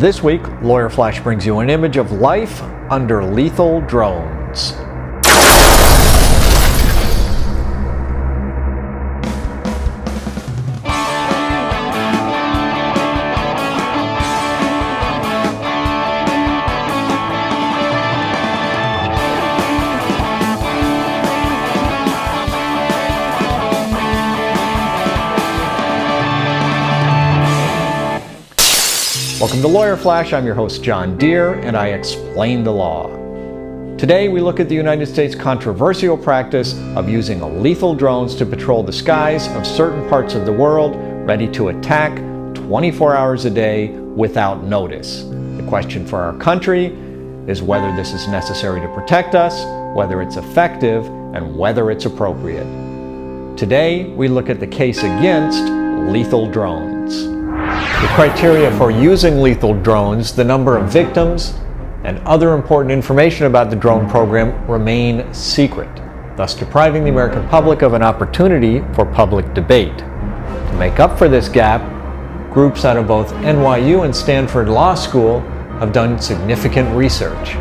This week, Lawyer Flash brings you an image of life under lethal drones. Welcome to Lawyer Flash. I'm your host, Jon Deer, and I explain the law. Today, we look at the United States' controversial practice of using lethal drones to patrol the skies of certain parts of the world, ready to attack 24 hours a day without notice. The question for our country is whether this is necessary to protect us, whether it's effective, and whether it's appropriate. Today, we look at the case against lethal drones. The criteria for using lethal drones, the number of victims, and other important information about the drone program remain secret, thus depriving the American public of an opportunity for public debate. To make up for this gap, groups out of both NYU and Stanford Law School have done significant research.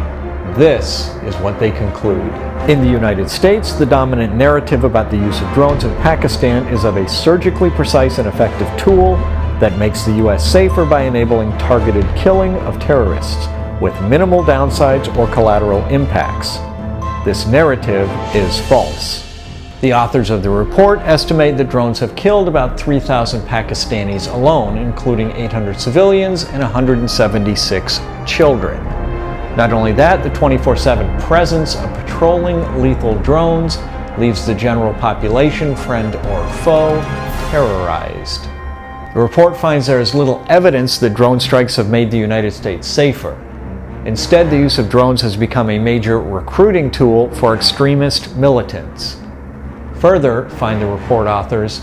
This is what they conclude. In the United States, the dominant narrative about the use of drones in Pakistan is of a surgically precise and effective tool that makes the U.S. safer by enabling targeted killing of terrorists with minimal downsides or collateral impacts. This narrative is false. The authors of the report estimate that drones have killed about 3,000 Pakistanis alone, including 800 civilians and 176 children. Not only that, the 24/7 presence of patrolling lethal drones leaves the general population, friend or foe, terrorized. The report finds there is little evidence that drone strikes have made the United States safer. Instead, the use of drones has become a major recruiting tool for extremist militants. Further, find the report authors,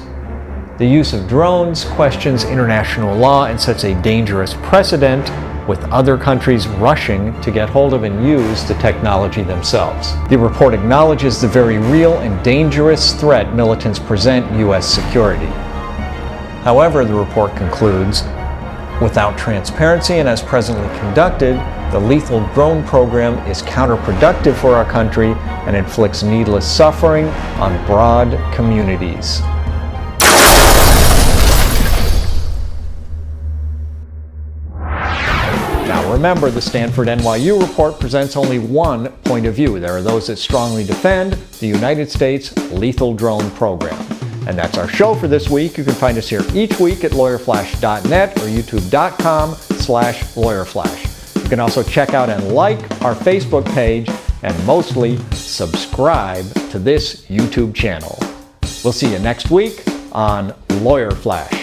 the use of drones questions international law and sets a dangerous precedent, with other countries rushing to get hold of and use the technology themselves. The report acknowledges the very real and dangerous threat militants present U.S. security. However, the report concludes, without transparency and as presently conducted, the lethal drone program is counterproductive for our country and inflicts needless suffering on broad communities. Now remember, the Stanford NYU report presents only one point of view. There are those that strongly defend the United States lethal drone program. And that's our show for this week. You can find us here each week at lawyerflash.net or youtube.com/lawyerflash. You can also check out and like our Facebook page and mostly subscribe to this YouTube channel. We'll see you next week on Lawyer Flash.